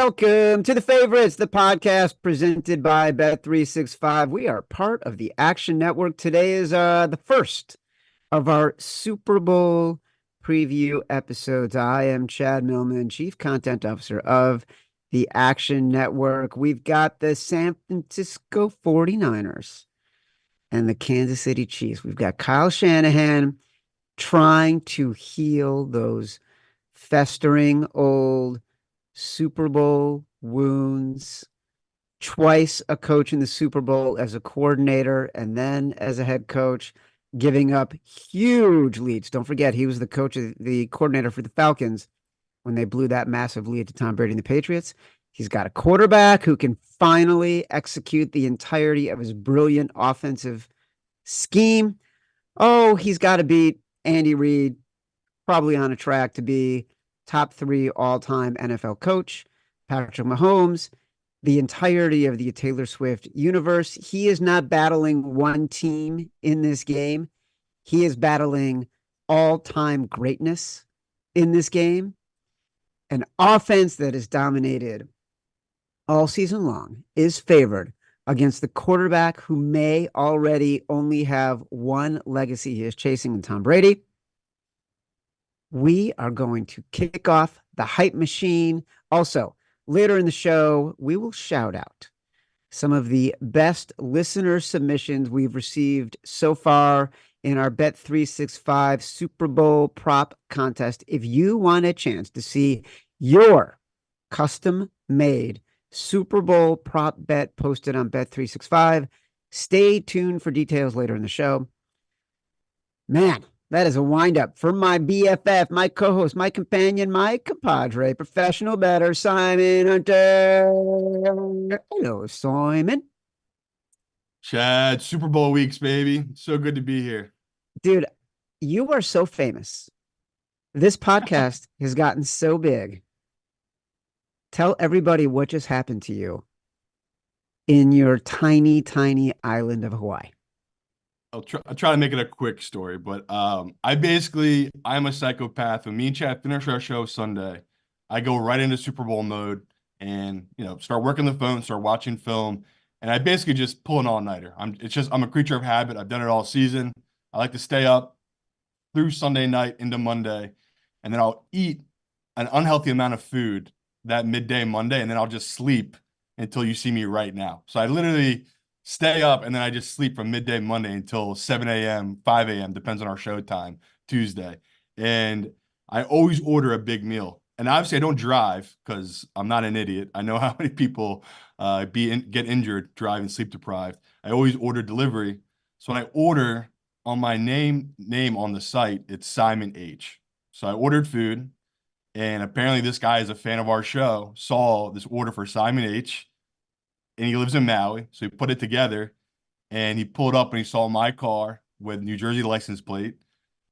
Welcome to the favorites, the podcast presented by Bet365. We are part of the Action Network. Today is the first of our Super Bowl preview episodes. I am Chad Millman, Chief Content Officer of the Action Network. We've got the San Francisco 49ers and the Kansas City Chiefs. We've got Kyle Shanahan trying to heal those festering old Super Bowl wounds. Twice a coach in the Super Bowl as a coordinator and then as a head coach, giving up huge leads. Don't forget, he was the coordinator for the Falcons when they blew that massive lead to Tom Brady and the Patriots. He's got a quarterback who can finally execute the entirety of his brilliant offensive scheme. Oh, he's got to beat Andy Reid, probably on a track to be top 3 all-time NFL coach, Patrick Mahomes, the entirety of the Taylor Swift universe. He is not battling one team in this game. He is battling all-time greatness in this game. An offense that is dominated all season long is favored against the quarterback who may already only have one legacy he is chasing in Tom Brady. We are going to kick off the hype machine. Also, later in the show, we will shout out some of the best listener submissions we've received so far in our Bet365 Super Bowl prop contest. If you want a chance to see your custom-made Super Bowl prop bet posted on Bet365, stay tuned for details later in the show. Man, that is a wind-up for my BFF, my co-host, my companion, my compadre, professional bettor, Simon Hunter. Hello, Simon. Chad, Super Bowl weeks, baby. So good to be here. Dude, you are so famous. This podcast has gotten so big. Tell everybody what just happened to you in your tiny, tiny island of Hawaii. I'll try to make it a quick story, but I'm a psychopath. When me and Chad finish our show Sunday, I go right into Super Bowl mode and start working the phone, start watching film, and I basically just pull an all-nighter. I'm a creature of habit. I've done it all season. I like to stay up through Sunday night into Monday, and then I'll eat an unhealthy amount of food that midday Monday, and then I'll just sleep until you see me right now. So I literally stay up, and then I just sleep from midday Monday until 7 a.m., 5 a.m., depends on our show time, Tuesday. And I always order a big meal. And obviously, I don't drive because I'm not an idiot. I know how many people get injured driving sleep deprived. I always order delivery. So when I order on my name on the site, it's Simon H. So I ordered food, and apparently this guy is a fan of our show, saw this order for Simon H., and he lives in Maui, so he put it together, and he pulled up and he saw my car with New Jersey license plate.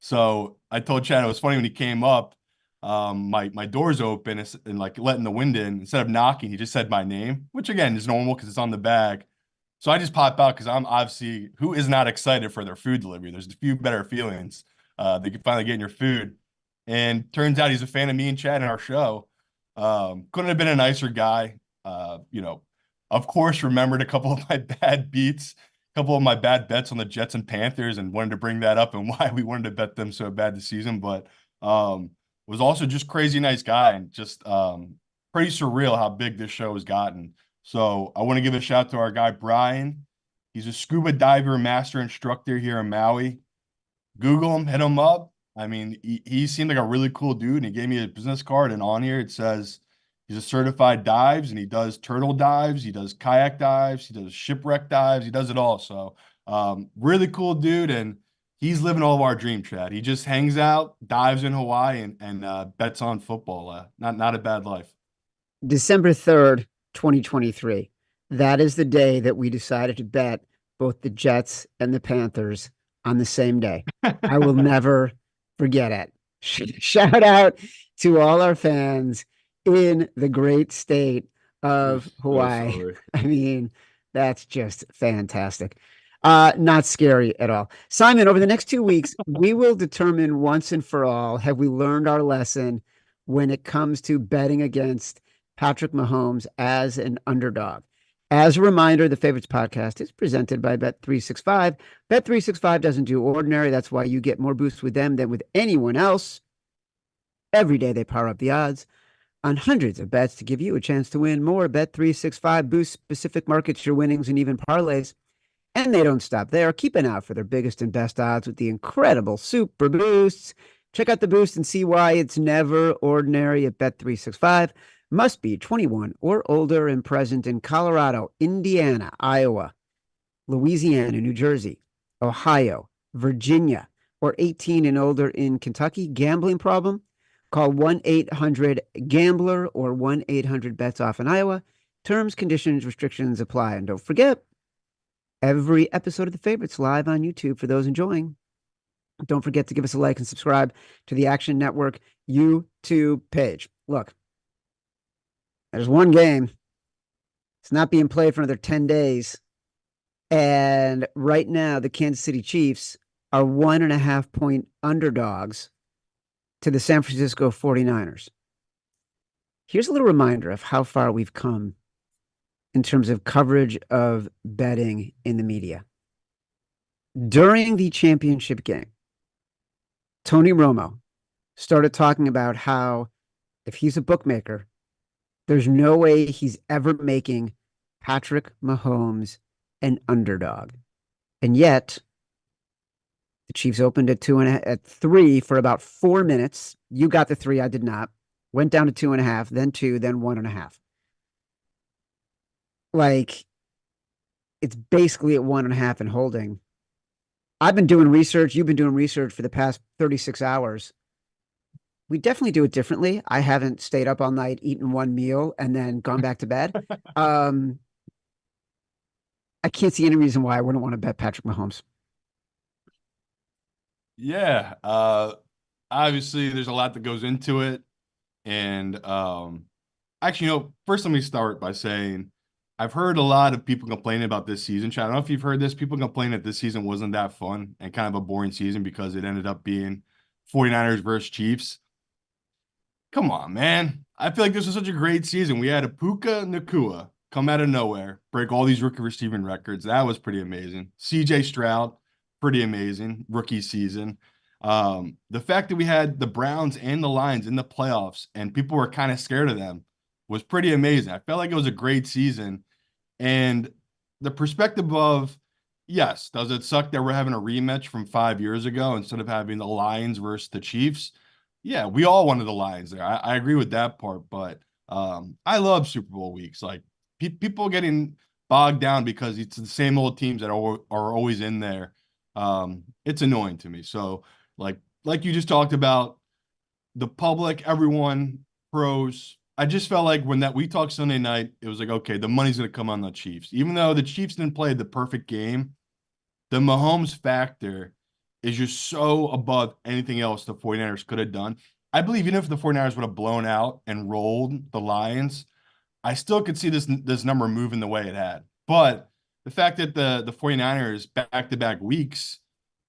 So I told Chad it was funny when he came up, my door's open and like letting the wind in. Instead of knocking, he just said my name, which again is normal because it's on the bag. So I just pop out because I'm obviously, who is not excited for their food delivery? There's a few better feelings that you finally get in your food. And turns out he's a fan of me and Chad in our show. Couldn't have been a nicer guy. Of course, remembered a couple of my bad beats, a couple of my bad bets on the Jets and Panthers, and wanted to bring that up and why we wanted to bet them so bad this season. But was also just crazy nice guy, and just pretty surreal how big this show has gotten. So I want to give a shout to our guy Brian. He's a scuba diver master instructor here in Maui. Google him, hit him up. I mean, he seemed like a really cool dude, and he gave me a business card, and on here it says he's a certified dives, and he does turtle dives, he does kayak dives, he does shipwreck dives, he does it all. So really cool dude, and he's living all of our dream, Chad. He just hangs out, dives in Hawaii, and bets on football. Not a bad life. December 3rd, 2023. That is the day that we decided to bet both the Jets and the Panthers on the same day. I will never forget it. Shout out to all our fans in the great state of Hawaii. I mean, that's just fantastic. Not scary at all. Simon, over the next 2 weeks, we will determine once and for all, have we learned our lesson when it comes to betting against Patrick Mahomes as an underdog. As a reminder, the Favorites podcast is presented by Bet365. Bet365 doesn't do ordinary. That's why you get more boosts with them than with anyone else. Every day they power up the odds on hundreds of bets to give you a chance to win more. Bet365 boosts specific markets, your winnings, and even parlays. And they don't stop there. Keep an eye out for their biggest and best odds with the incredible Super Boosts. Check out the boost and see why it's never ordinary at Bet365. Must be 21 or older and present in Colorado, Indiana, Iowa, Louisiana, New Jersey, Ohio, Virginia, or 18 and older in Kentucky. Gambling problem? Call 1-800-GAMBLER or 1-800-BETS-OFF in Iowa. Terms, conditions, restrictions apply. And don't forget, every episode of The Favorites live on YouTube for those enjoying. Don't forget to give us a like and subscribe to the Action Network YouTube page. Look, there's one game. It's not being played for another 10 days. And right now, the Kansas City Chiefs are 1.5-point underdogs to the San Francisco 49ers. Here's a little reminder of how far we've come in terms of coverage of betting in the media. During the championship game, Tony Romo started talking about how if he's a bookmaker, there's no way he's ever making Patrick Mahomes an underdog. And yet, the Chiefs opened at 3 for about 4 minutes. You got the 3, I did not. Went down to 2.5, then 2, then 1.5. Like, it's basically at 1.5 and holding. I've been doing research. You've been doing research for the past 36 hours. We definitely do it differently. I haven't stayed up all night, eaten one meal, and then gone back to bed. I can't see any reason why I wouldn't want to bet Patrick Mahomes. Yeah. Obviously, there's a lot that goes into it. And actually, first let me start by saying I've heard a lot of people complaining about this season. I don't know if you've heard this. People complain that this season wasn't that fun and kind of a boring season because it ended up being 49ers versus Chiefs. Come on, man. I feel like this was such a great season. We had a Puka Nacua come out of nowhere, break all these rookie receiving records. That was pretty amazing. CJ Stroud, pretty amazing rookie season. The fact that we had the Browns and the Lions in the playoffs and people were kind of scared of them was pretty amazing. I felt like it was a great season. And the perspective of, yes, does it suck that we're having a rematch from 5 years ago instead of having the Lions versus the Chiefs? Yeah, we all wanted the Lions there. I agree with that part, but I love Super Bowl weeks. Like people getting bogged down because it's the same old teams that are always in there. It's annoying to me. So like you just talked about, the public, everyone, pros. I just felt like when we talked Sunday night, it was like, okay, the money's going to come on the Chiefs. Even though the Chiefs didn't play the perfect game, the Mahomes factor is just so above anything else the 49ers could have done. I believe even if the 49ers would have blown out and rolled the Lions, I still could see this number moving the way it had. But the fact that the 49ers back-to-back weeks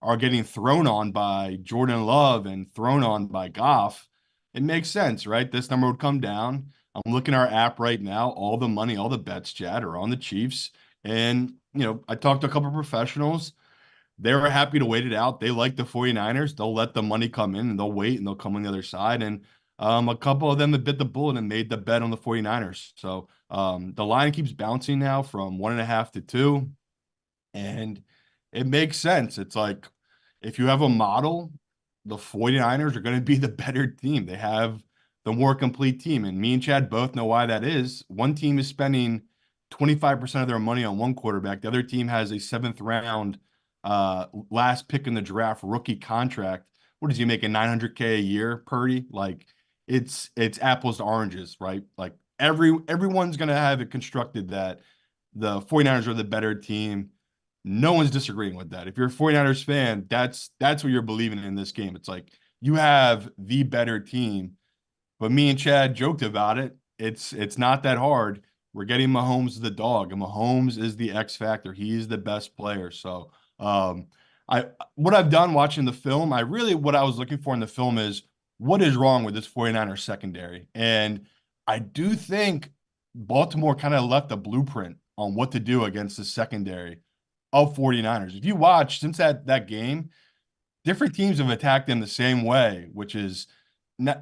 are getting thrown on by Jordan Love and thrown on by Goff, it makes sense, right? This number would come down. I'm looking at our app right now. All the money, all the bets, Chad, are on the Chiefs. And, I talked to a couple of professionals. They were happy to wait it out. They like the 49ers. They'll let the money come in and they'll wait and they'll come on the other side. And a couple of them have bit the bullet and made the bet on the 49ers. So the line keeps bouncing now from 1.5 to 2. And it makes sense. It's like if you have a model, the 49ers are going to be the better team. They have the more complete team. And me and Chad both know why that is. One team is spending 25% of their money on one quarterback. The other team has a seventh round last pick in the draft rookie contract. What does he make, a $900K a year, Purdy? Like it's apples to oranges, right? Like everyone's going to have it constructed that the 49ers are the better team. No one's disagreeing with that. If you're a 49ers fan, that's what you're believing in this game. It's like you have the better team. But me and Chad joked about it. It's not that hard. We're getting Mahomes the dog, and Mahomes is the X factor. He's the best player. So what I've done watching the film, what I was looking for in the film is what is wrong with this 49ers secondary. And I do think Baltimore kind of left a blueprint on what to do against the secondary of 49ers. If you watch since that game, different teams have attacked them the same way, which is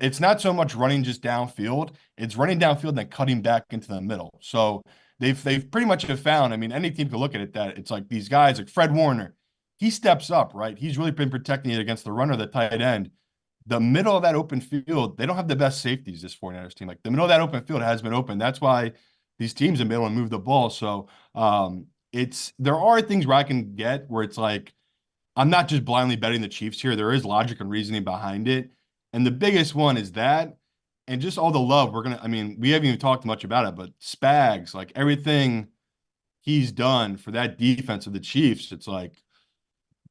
it's not so much running just downfield, it's running downfield and then cutting back into the middle. So they've pretty much have found, I mean, any team can look at it that it's like these guys like Fred Warner, he steps up, right? He's really been protecting it against the runner, the tight end. The middle of that open field, they don't have the best safeties, this 49ers team. Like the middle of that open field has been open. That's why these teams have been able to move the ball. So it's there are things where I can get where it's like I'm not just blindly betting the Chiefs here. There is logic and reasoning behind it. And the biggest one is that, and just all the love I mean, we haven't even talked much about it, but Spags, like everything he's done for that defense of the Chiefs, it's like,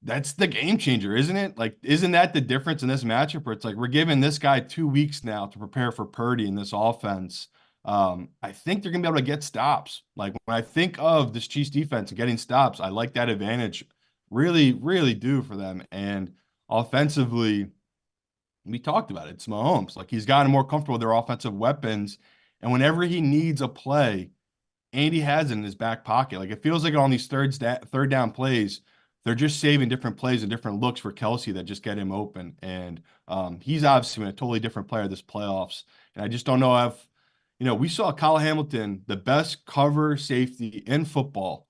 that's the game changer, isn't it? Like, isn't that the difference in this matchup where it's like we're giving this guy 2 weeks now to prepare for Purdy in this offense? I think they're gonna be able to get stops. Like when I think of this Chiefs defense and getting stops, I like that advantage really, really do for them. And offensively, we talked about it. It's Mahomes. Like he's gotten more comfortable with their offensive weapons. And whenever he needs a play, Andy has it in his back pocket. Like it feels like on these third down plays, they're just saving different plays and different looks for Kelsey that just get him open. And he's obviously been a totally different player this playoffs. And I just don't know if, we saw Kyle Hamilton, the best cover safety in football.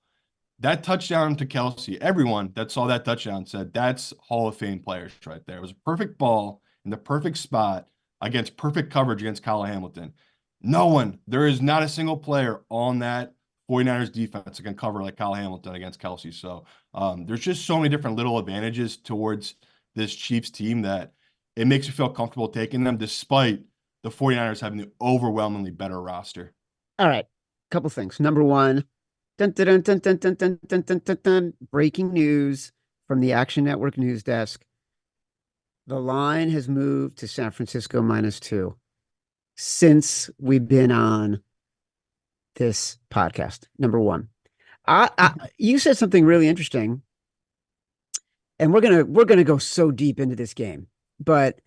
That touchdown to Kelsey, everyone that saw that touchdown said that's Hall of Fame players right there. It was a perfect ball in the perfect spot against perfect coverage against Kyle Hamilton. There is not a single player on that 49ers defense that can cover like Kyle Hamilton against Kelsey. So there's just so many different little advantages towards this Chiefs team that it makes you feel comfortable taking them despite the 49ers having the overwhelmingly better roster. All right. Couple things. Number one, dun, dun, dun, dun, dun, dun, dun, dun, dun, dun, breaking news from the Action Network news desk. The line has moved to San Francisco -2 since we've been on this podcast. Number one. You said something really interesting, and we're gonna go so deep into this game, but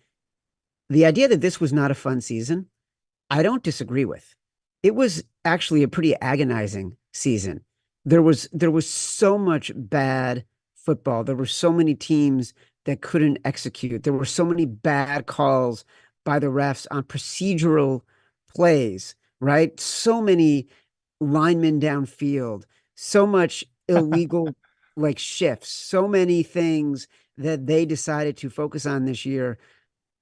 the idea that this was not a fun season, I don't disagree with. It was actually a pretty agonizing season. There was so much bad football. There were so many teams that couldn't execute. There were so many bad calls by the refs on procedural plays, right? So many linemen downfield, so much illegal like shifts, so many things that they decided to focus on this year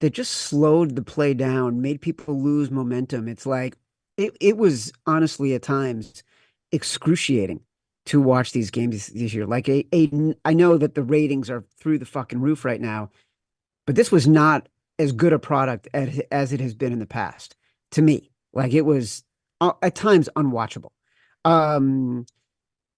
that just slowed the play down, made people lose momentum. It's like it was honestly at times excruciating to watch these games this year. Like I know that the ratings are through the fucking roof right now, but this was not as good a product as it has been in the past to me. Like it was at times unwatchable. Um,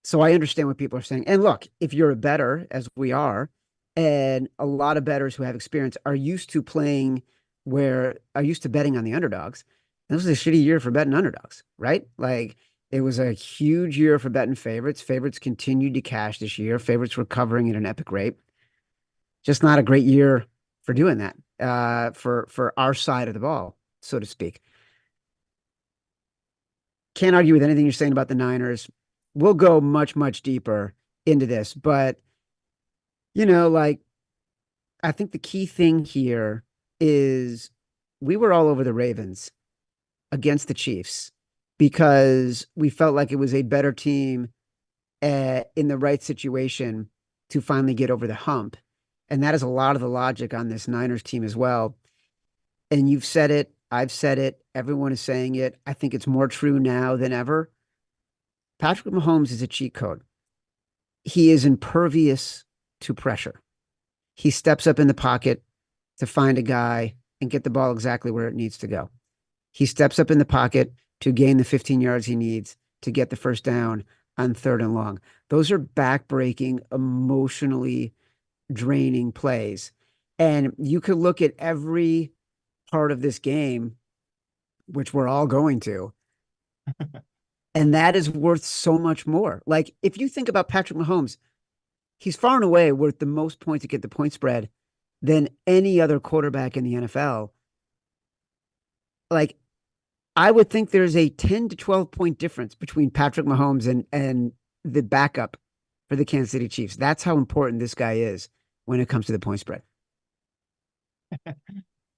so I understand what people are saying. And look, if you're a bettor, as we are, and a lot of bettors who have experience are used to betting on the underdogs. And this was a shitty year for betting underdogs, right? Like it was a huge year for betting favorites. Favorites continued to cash this year. Favorites were covering at an epic rate. Just not a great year for doing that, for our side of the ball, so to speak. Can't argue with anything you're saying about the Niners. We'll go much, much deeper into this, but like I think the key thing here is we were all over the Ravens against the Chiefs because we felt like it was a better team in the right situation to finally get over the hump. And that is a lot of the logic on this Niners team as well. And you've said it. I've said it. Everyone is saying it. I think it's more true now than ever. Patrick Mahomes is a cheat code. He is impervious to pressure. He steps up in the pocket to find a guy and get the ball exactly where it needs to go. He steps up in the pocket to gain the 15 yards he needs to get the first down on 3rd and long. Those are backbreaking, emotionally draining plays. And you could look at every part of this game, which we're all going to, and that is worth so much more. Like if you think about Patrick Mahomes, he's far and away worth the most points to get the point spread than any other quarterback in the NFL. Like I would think there's a 10 to 12 point difference between Patrick Mahomes and the backup for the Kansas City Chiefs. That's how important this guy is when it comes to the point spread.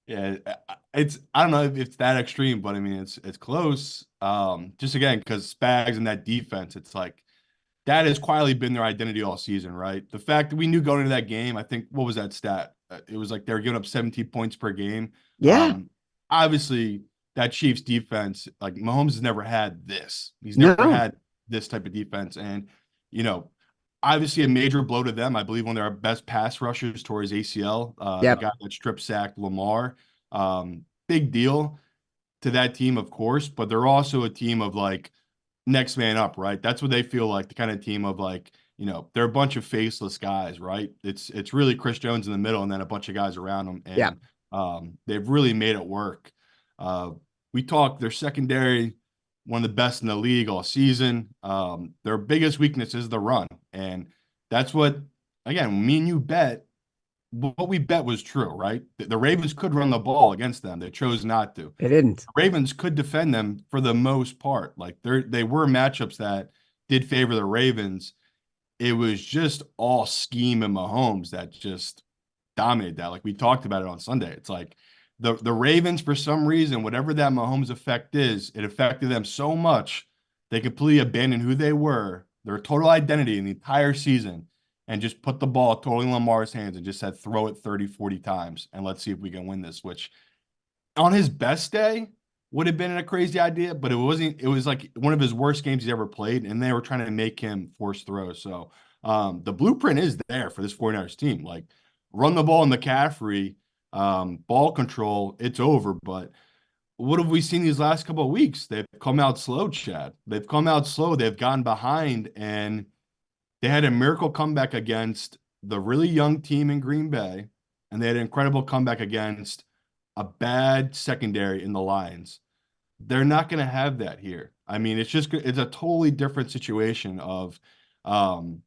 Yeah, it's I don't know if it's that extreme, but I mean it's close. Just again because Spags and that defense, it's like that has quietly been their identity all season, right? The fact that we knew going into that game, I think what was that stat? It was like they were giving up 17 points per game. Yeah. Um, Obviously that Chiefs defense, like Mahomes has never had this. He's never No. had this type of defense, and you know, obviously a major blow to them. I believe one of their best pass rushers towards ACL, the Yep. guy that strip sacked Lamar. Big deal to that team, of course, but they're also a team of like next man up, right? That's what they feel like, the kind of team of like, they're a bunch of faceless guys, right? It's really Chris Jones in the middle and then a bunch of guys around him, Yep. and they've really made it work. Uh, we talked their secondary, one of the best in the league all season. Their biggest weakness is the run, and that's what, again, me and you bet. What we bet was true, right? The Ravens could run the ball against them. They chose not to. It didn't. Ravens could defend them for the most part. Like they were matchups that did favor the Ravens. It was just all scheme and Mahomes that just dominated that. Like we talked about it on Sunday. It's like the Ravens, for some reason, whatever that Mahomes effect is, it affected them so much they completely abandoned who they were, their total identity in the entire season, and just put the ball totally in Lamar's hands and just said throw it 30, 40 times and let's see if we can win this, which on his best day would have been a crazy idea, but it wasn't. It was like one of his worst games he's ever played, and they were trying to make him force throws. So the blueprint is there for this 49ers team. Like run the ball in McCaffrey, ball control, it's over. But what have we seen these last couple of weeks? They've come out slow, Chad. They've come out slow. They've gone behind, and they had a miracle comeback against the really young team in Green Bay, and they had an incredible comeback against a bad secondary in the Lions. They're not going to have that here. I mean, it's a totally different situation of um,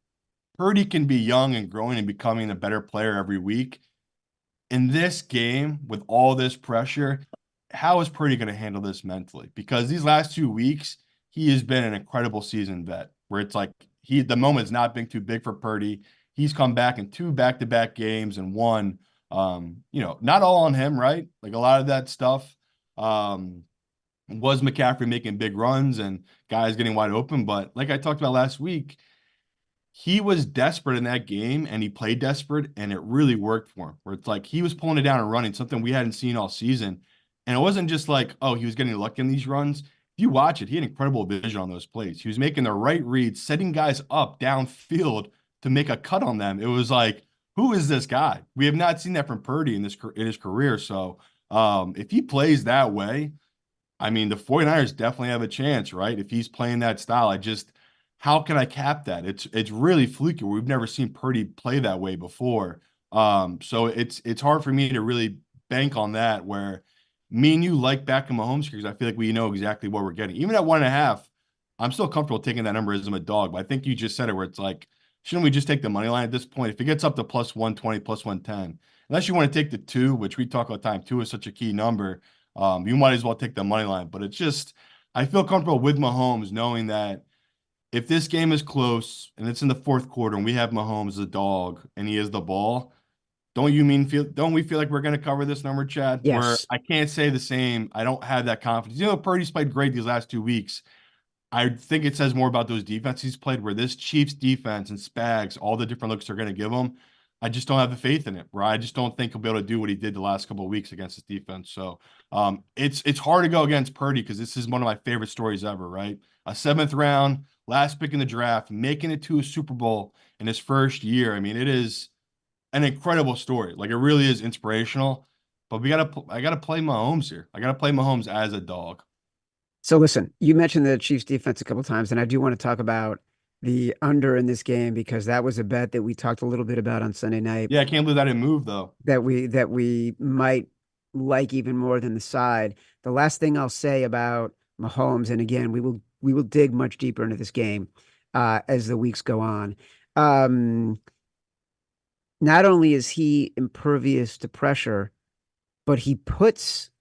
Purdy can be young and growing and becoming a better player every week. In this game, with all this pressure, how is Purdy going to handle this mentally? Because these last 2 weeks, he has been an incredible season vet where it's like the moment's not been too big for Purdy. He's come back in two back-to-back games and won. Not all on him, right? Like a lot of that stuff was McCaffrey making big runs and guys getting wide open. But like I talked about last week, he was desperate in that game and he played desperate and it really worked for him. Where it's like he was pulling it down and running, something we hadn't seen all season. And it wasn't just like, oh, he was getting lucky in these runs. If you watch it, he had incredible vision on those plays. He was making the right reads, setting guys up downfield to make a cut on them. It was like, who is this guy? We have not seen that from Purdy in his career. So if he plays that way, I mean, the 49ers definitely have a chance, right? If he's playing that style, how can I cap that? It's really fluky. We've never seen Purdy play that way before. So it's hard for me to really bank on that where me and you like back in Mahomes because I feel like we know exactly what we're getting. Even at 1.5, I'm still comfortable taking that number as I'm a dog. But I think you just said it where it's like, shouldn't we just take the money line at this point? If it gets up to plus 120, plus 110, unless you want to take the two, which we talk all the time, two is such a key number. You might as well take the money line. But it's just, I feel comfortable with Mahomes knowing that if this game is close and it's in the fourth quarter and we have Mahomes as a dog and he is the ball, don't we feel like we're going to cover this number, Chad? Where Yes. I can't say the same. I don't have that confidence. Purdy's played great these last 2 weeks. I think it says more about those defenses he's played where this Chiefs defense and Spags, all the different looks they're going to give him. I just don't have the faith in it, where I just don't think he'll be able to do what he did the last couple of weeks against his defense. So it's hard to go against Purdy because this is one of my favorite stories ever, right? A seventh round, last pick in the draft, making it to a Super Bowl in his first year. I mean, it is an incredible story. Like it really is inspirational. But I gotta play Mahomes here. I gotta play Mahomes as a dog. So listen, you mentioned the Chiefs defense a couple times, and I do want to talk about the under in this game because that was a bet that we talked a little bit about on Sunday night Yeah, I can't believe that didn't move though. that we might like even more than the side. The last thing I'll say about Mahomes, and again, we will dig much deeper into this game as the weeks go on. Um, Not only is he impervious to pressure, but he puts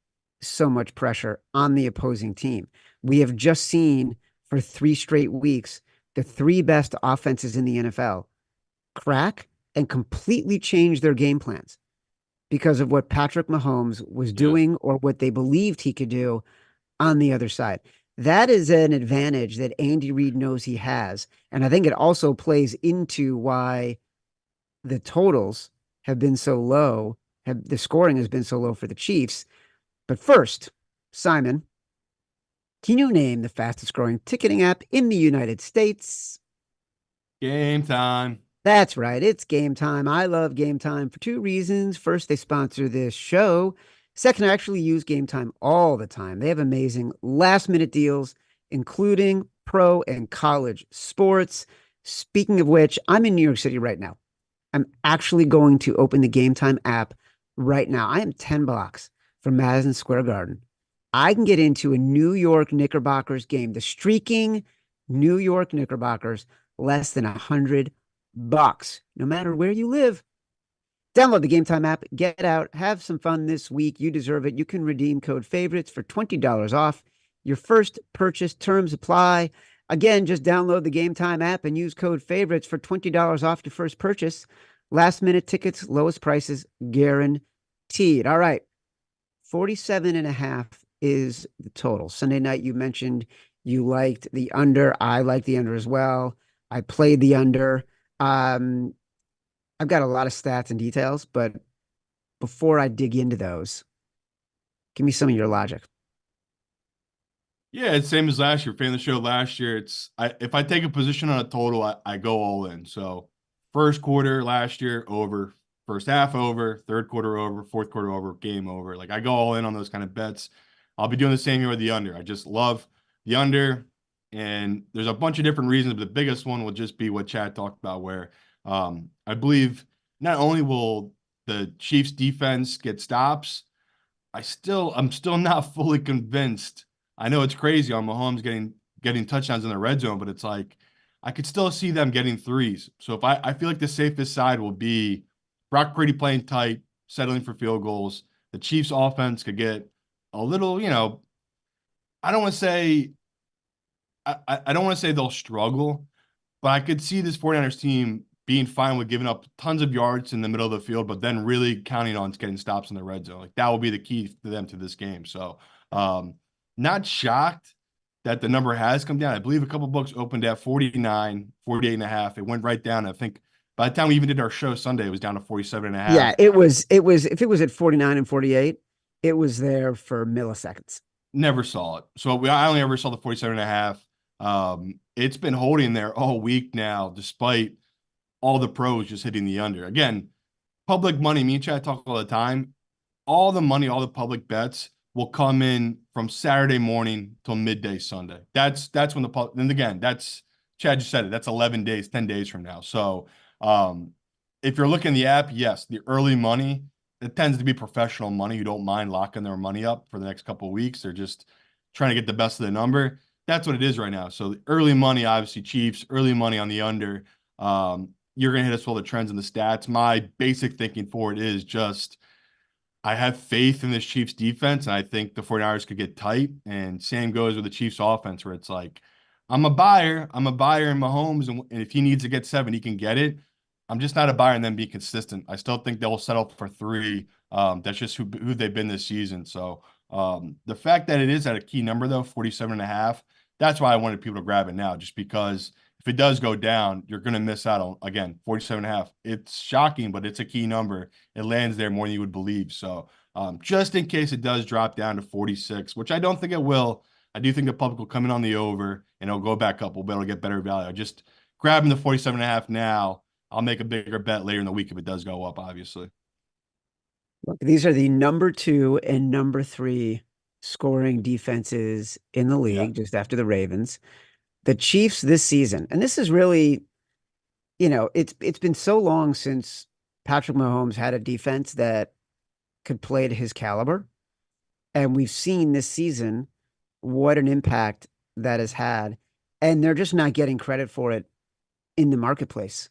so much pressure on the opposing team. We have just seen for 3 straight weeks the three best offenses in the NFL crack and completely change their game plans because of what Patrick Mahomes was Yeah. doing or what they believed he could do on the other side. That is an advantage that Andy Reid knows he has. And I think it also plays into why the totals have been so low, the scoring has been so low for the Chiefs. But first, Simon, can you name the fastest growing ticketing app in the United States? Game time. That's right. It's Game Time. I love Game Time for two reasons. First, they sponsor this show. Second, I actually use Game Time all the time. They have amazing last minute deals, including pro and college sports. Speaking of which, I'm in New York City right now. I'm actually going to open the Game Time app right now. I am 10 blocks from Madison Square Garden. I can get into a New York Knickerbockers game, the streaking New York Knickerbockers, less than $100, no matter where you live. Download the Game Time app, get out, have some fun this week. You deserve it. You can redeem code favorites for $20 off your first purchase. Terms apply. Again, just download the Game Time app and use code favorites for $20 off your first purchase. Last minute tickets, lowest prices guaranteed. All right. 47 and a half is the total. Sunday night, you mentioned you liked the under. I like the under as well. I played the under. Um, I've got a lot of stats and details, but before I dig into those, give me some of your logic. Yeah, it's same as last year. Fan of the show last year. If I take a position on a total, I go all in. So first quarter last year over, first half over, third quarter over, fourth quarter over, game over. Like I go all in on those kind of bets. I'll be doing the same here with the under. I just love the under, and there's a bunch of different reasons, but the biggest one will just be what Chad talked about, where I believe not only will the Chiefs defense get stops, I'm still not fully convinced. I know it's crazy on Mahomes getting touchdowns in the red zone, but it's like I could still see them getting threes. So if I feel like the safest side will be Brock Purdy playing tight, settling for field goals. The Chiefs offense could get a little, I don't want to say I don't want to say they'll struggle, but I could see this 49ers team being fine with giving up tons of yards in the middle of the field, but then really counting on getting stops in the red zone. Like that will be the key to them to this game. So, um, not shocked that the number has come down. I believe a couple books opened at 49, 48 and a half. It went right down. I think by the time we even did our show Sunday, it was down to 47 and a Yeah, half. if it was at 49 and 48, it was there for milliseconds. Never saw it. So I only ever saw the 47 and a half. It's been holding there all week now, despite all the pros just hitting the under. Again, public money, me and Chad talk all the time. All the money, all the public bets will come in from Saturday morning till midday Sunday. That's when the public, and again, that's Chad just said it. That's 11 days, 10 days from now. So if you're looking at the app, yes, the early money, it tends to be professional money who don't mind locking their money up for the next couple of weeks. They're just trying to get the best of the number. That's what it is right now. So the early money, obviously Chiefs, early money on the under. You're going to hit us with all the trends and the stats. My basic thinking for it is just I have faith in this Chiefs defense, and I think the 49ers could get tight. And same goes with the Chiefs offense, where it's like, I'm a buyer. I'm a buyer in Mahomes, and if he needs to get 7, he can get it. I'm just not a buyer in them being consistent. I still think they'll settle for 3. That's just who they've been this season. So the fact that it is at a key number, though, 47 and a half, that's why I wanted people to grab it now, just because if it does go down, you're going to miss out on, again, 47 and a half. It's shocking, but it's a key number. It lands there more than you would believe. So just in case it does drop down to 46, which I don't think it will, I do think the public will come in on the over and it'll go back up. We'll be able to get better value. Just grabbing the 47 and a half now. I'll make a bigger bet later in the week if it does go up, obviously. Look, these are the number 2 and number 3 scoring defenses in the Yeah. league, just after the Ravens. The Chiefs this season, and this is really, it's been so long since Patrick Mahomes had a defense that could play to his caliber. And we've seen this season what an impact that has had. And they're just not getting credit for it in the marketplace.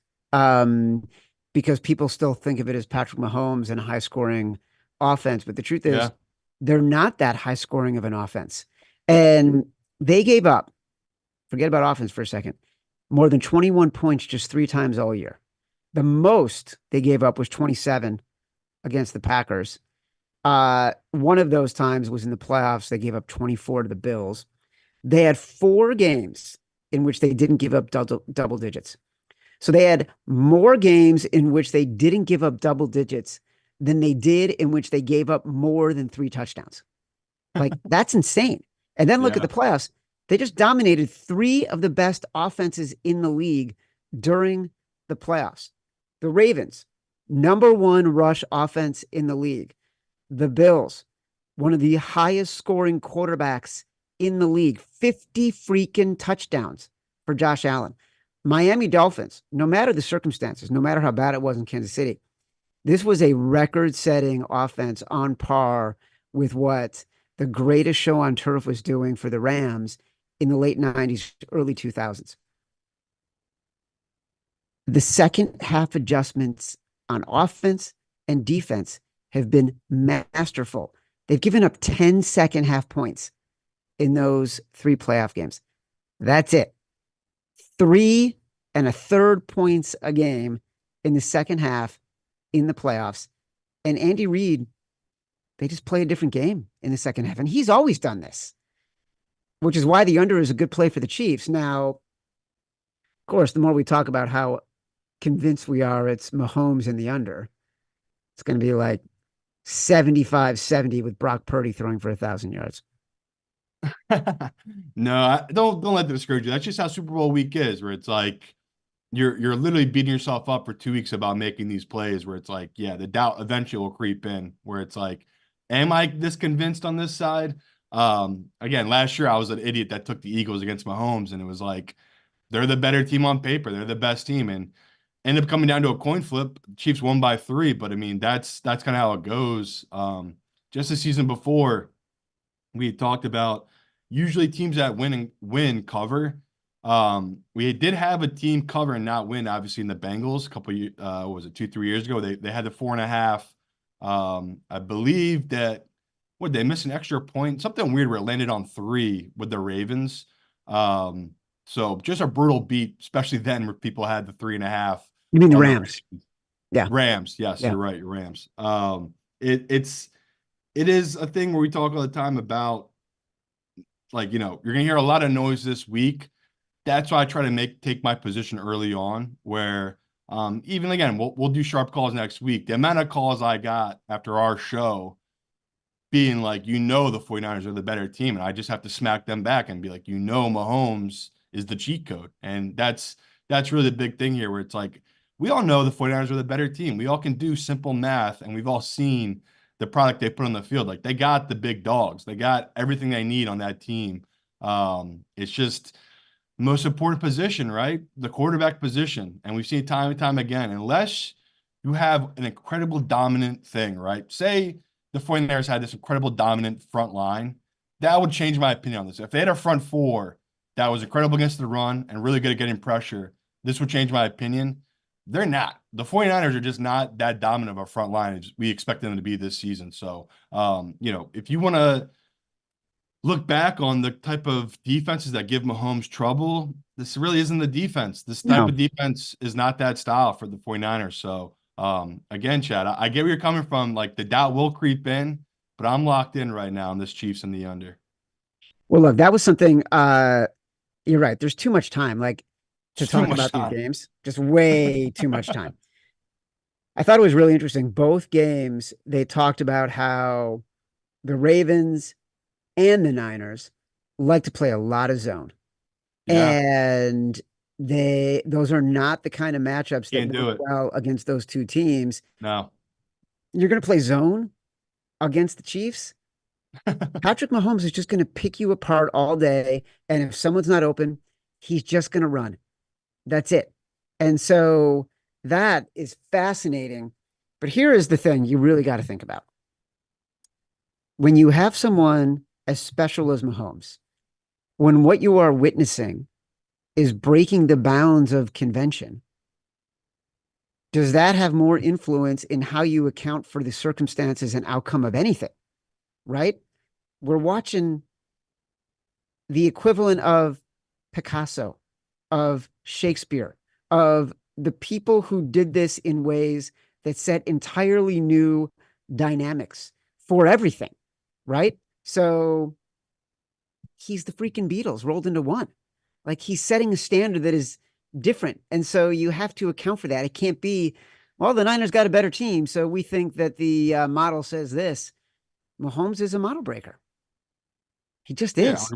Because people still think of it as Patrick Mahomes and a high scoring offense. But the truth is, Yeah. They're not that high scoring of an offense. And they gave up, forget about offense for a second, more than 21 points just 3 times all year. The most they gave up was 27 against the Packers. One of those times was in the playoffs. They gave up 24 to the Bills. They had 4 games in which they didn't give up double digits. So they had more games in which they didn't give up double digits than they did in which they gave up more than 3 touchdowns. Like, that's insane. And then look at Yeah. the playoffs. They just dominated 3 of the best offenses in the league during the playoffs. The Ravens, #1 rush offense in the league. The Bills, one of the highest scoring quarterbacks in the league, 50 freaking touchdowns for Josh Allen. Miami Dolphins, no matter the circumstances, no matter how bad it was in Kansas City, this was a record-setting offense on par with what the greatest show on turf was doing for the Rams in the late 90s, early 2000s. The second half adjustments on offense and defense have been masterful. They've given up 10 second half points in those 3 playoff games. That's it. 3 1/3 points a game in the second half in the playoffs. And Andy Reid, they just play a different game in the second half. And he's always done this, which is why the under is a good play for the Chiefs. Now, of course, the more we talk about how convinced we are it's Mahomes in the under, it's going to be like 75-70 with Brock Purdy throwing for 1,000 yards. No, don't let that discourage you. That's just how Super Bowl week is, where it's like you're literally beating yourself up for 2 weeks about making these plays, where it's like, yeah, the doubt eventually will creep in, where it's like, am I this convinced on this side? Again, last year I was an idiot that took the Eagles against Mahomes, and it was like they're the better team on paper, they're the best team, and ended up coming down to a coin flip. Chiefs won by 3, but I mean that's kind of how it goes. Just the season before, we had talked about usually teams that win cover. We did have a team cover and not win, obviously, in the Bengals a couple what was it, 2-3 years ago? They had the 4.5. I believe that what they missed an extra point, something weird where it landed on 3 with the Ravens. So just a brutal beat, especially then where people had the 3.5 You mean the on the Rams? Yeah. Rams. Yes, Yeah. you're right, your Rams. It is a thing where we talk all the time about, like, you're gonna hear a lot of noise this week. That's why I try to take my position early on, where even again, we'll do sharp calls next week. The amount of calls I got after our show being like, the 49ers are the better team, and I just have to smack them back and be like, Mahomes is the cheat code. And that's really the big thing here, where it's like, we all know the 49ers are the better team. We all can do simple math, and we've all seen the product they put on the field. Like, they got the big dogs. They got everything they need on that team. It's just most important position, right? The quarterback position. And we've seen it time and time again, unless you have an incredible dominant thing, right? Say the 49ers had this incredible dominant front line, that would change my opinion on this. If they had a front 4 that was incredible against the run and really good at getting pressure, this would change my opinion. They're not. The 49ers are just not that dominant of a front line as we expect them to be this season. So, if you want to look back on the type of defenses that give Mahomes trouble, this really isn't the defense. This type of defense is not that style for the 49ers. So, again, Chad, I get where you're coming from. Like, the doubt will creep in, but I'm locked in right now on this Chiefs and the under. Well, look, that was something. You're right. There's too much time, like, to It's too talk much about these time. games. Just way too much time. I thought it was really interesting. Both games, they talked about how the Ravens and the Niners like to play a lot of zone. Yeah, And those are not the kind of matchups that can't work do it. well against those two teams. No. You're going to play zone against the Chiefs. Patrick Mahomes is just going to pick you apart all day. And if someone's not open, he's just going to run. That's it. And so that is fascinating. But here is the thing you really got to think about. When you have someone as special as Mahomes, when what you are witnessing is breaking the bounds of convention, does that have more influence in how you account for the circumstances and outcome of anything? right? We're watching the equivalent of Picasso, of Shakespeare, of the people who did this in ways that set entirely new dynamics for everything, right? So he's the freaking Beatles rolled into one. Like he's setting a standard that is different. And so you have to account for that. It can't be, well, the Niners got a better team. So we think that the model says this. Mahomes is a model breaker. He just Yeah, is.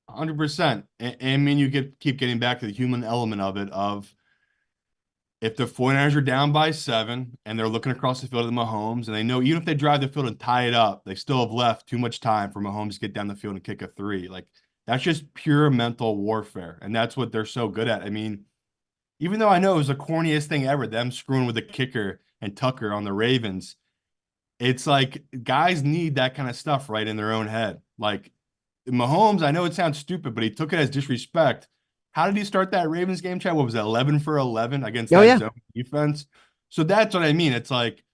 100%. And I mean, keep getting back to the human element of it, of if the 49ers are down by 7 and they're looking across the field at Mahomes, and they know even if they drive the field and tie it up, they still have left too much time for Mahomes to get down the field and kick a three. Like that's just pure mental warfare. And that's what they're so good at. I mean, even though I know it was the corniest thing ever, them screwing with the kicker and Tucker on the Ravens, it's like guys need that kind of stuff right in their own head. Like Mahomes, I know it sounds stupid, but he took it as disrespect. How did he start that Ravens game, Chad? What was that, 11 for 11 against Oh, that yeah. zone defense? So that's what I mean. It's like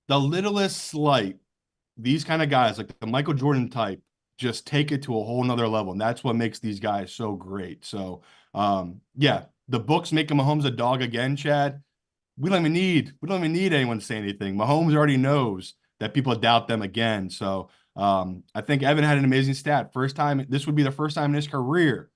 the littlest slight, these kind of guys, like the Michael Jordan type, just take it to a whole nother level. And that's what makes these guys so great. So, yeah, the books making Mahomes a dog again, Chad. We don't even need anyone to say anything. Mahomes already knows that people doubt them again. So I think Evan had an amazing stat. This would be the first time in his career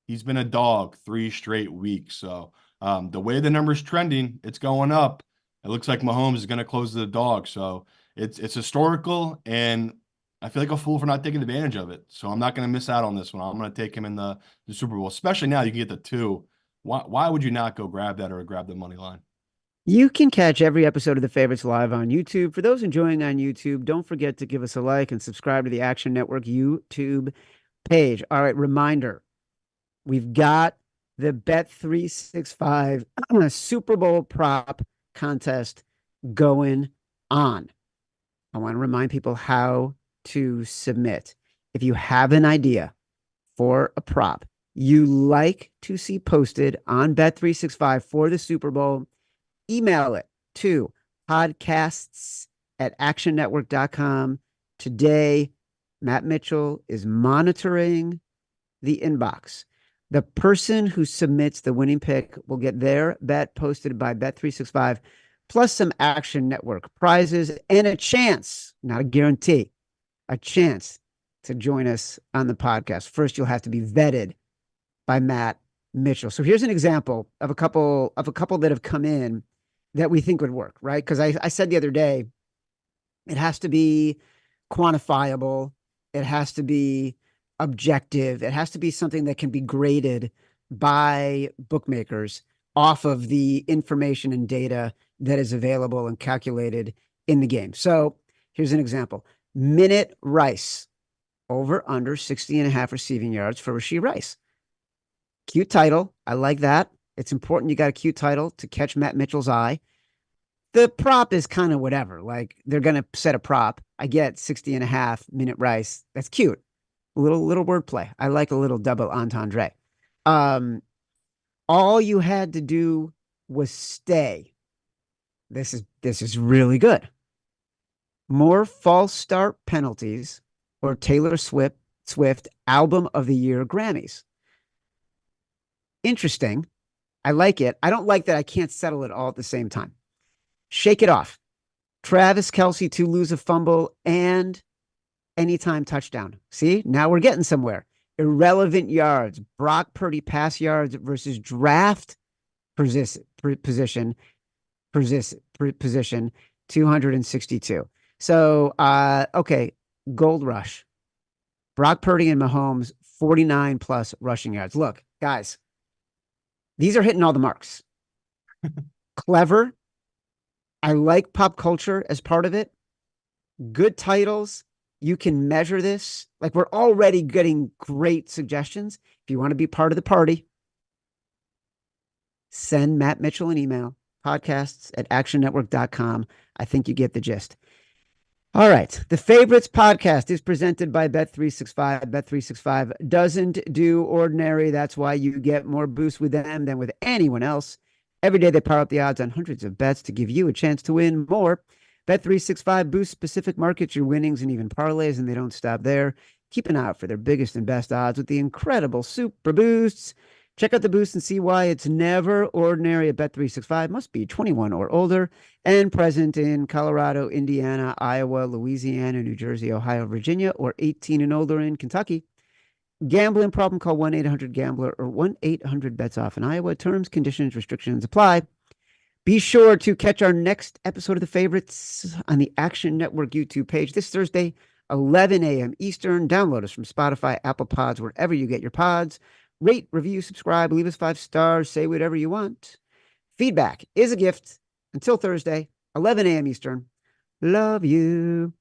he's been a dog 3 straight weeks. So the way the number's trending, it's going up. It looks like Mahomes is going to close the dog. So it's historical, and I feel like a fool for not taking advantage of it. So I'm not going to miss out on this one. I'm going to take him in the Super Bowl, especially now you can get the two. Why would you not go grab that or grab the money line? You can catch every episode of The Favorites live on YouTube. For those enjoying on YouTube, don't forget to give us a like and subscribe to the Action Network YouTube page. All right, reminder, we've got the Bet365 Super Bowl prop contest going on. I want to remind people how to submit. If you have an idea for a prop you like to see posted on Bet365 for the Super Bowl, email it to podcasts@actionnetwork.com. Today, Matt Mitchell is monitoring the inbox. The person who submits the winning pick will get their bet posted by Bet365, plus some Action Network prizes and a chance, not a guarantee, a chance to join us on the podcast. First, you'll have to be vetted by Matt Mitchell. So here's an example of a couple that have come in that we think would work, right? Because I said the other day, it has to be quantifiable. It has to be objective. It has to be something that can be graded by bookmakers off of the information and data that is available and calculated in the game. So here's an example. Minute Rice, over under 60.5 receiving yards for Rashee Rice. Cute title. I like that. It's important you got a cute title to catch Matt Mitchell's eye. The prop is kind of whatever. Like they're going to set a prop. I get 60.5 Minute Rice. That's cute. Little wordplay. I like a little double entendre. All you had to do was stay. This is really good. More false start penalties or Taylor Swift Album of the Year Grammys. Interesting. I like it. I don't like that I can't settle it all at the same time. Shake it off. Travis Kelce to lose a fumble and anytime touchdown. See, now we're getting somewhere. Irrelevant yards. Brock Purdy pass yards versus draft position 262. So, okay, Gold Rush. Brock Purdy and Mahomes 49 plus rushing yards. Look, guys, these are hitting all the marks. Clever. I like pop culture as part of it. Good titles. You can measure this. Like we're already getting great suggestions. If you want to be part of the party, send Matt Mitchell an email, podcasts@actionnetwork.com. I think you get the gist. All right. The Favorites podcast is presented by Bet365. Bet365 doesn't do ordinary. That's why you get more boosts with them than with anyone else. Every day they power up the odds on hundreds of bets to give you a chance to win more. Bet365 boosts specific markets, your winnings, and even parlays, and they don't stop there. Keep an eye out for their biggest and best odds with the incredible Super Boosts. Check out the boost and see why it's never ordinary at Bet365. Must be 21 or older and present in Colorado, Indiana, Iowa, Louisiana, New Jersey, Ohio, Virginia, or 18 and older in Kentucky. Gambling problem, call 1-800-GAMBLER or 1-800-BETS-OFF in Iowa. Terms, conditions, restrictions apply. Be sure to catch our next episode of The Favorites on the Action Network YouTube page this Thursday, 11 a.m. Eastern. Download us from Spotify, Apple Pods, wherever you get your pods. Rate, review, subscribe, leave us 5 stars, say whatever you want. Feedback is a gift. Until Thursday, 11 a.m. Eastern. Love you.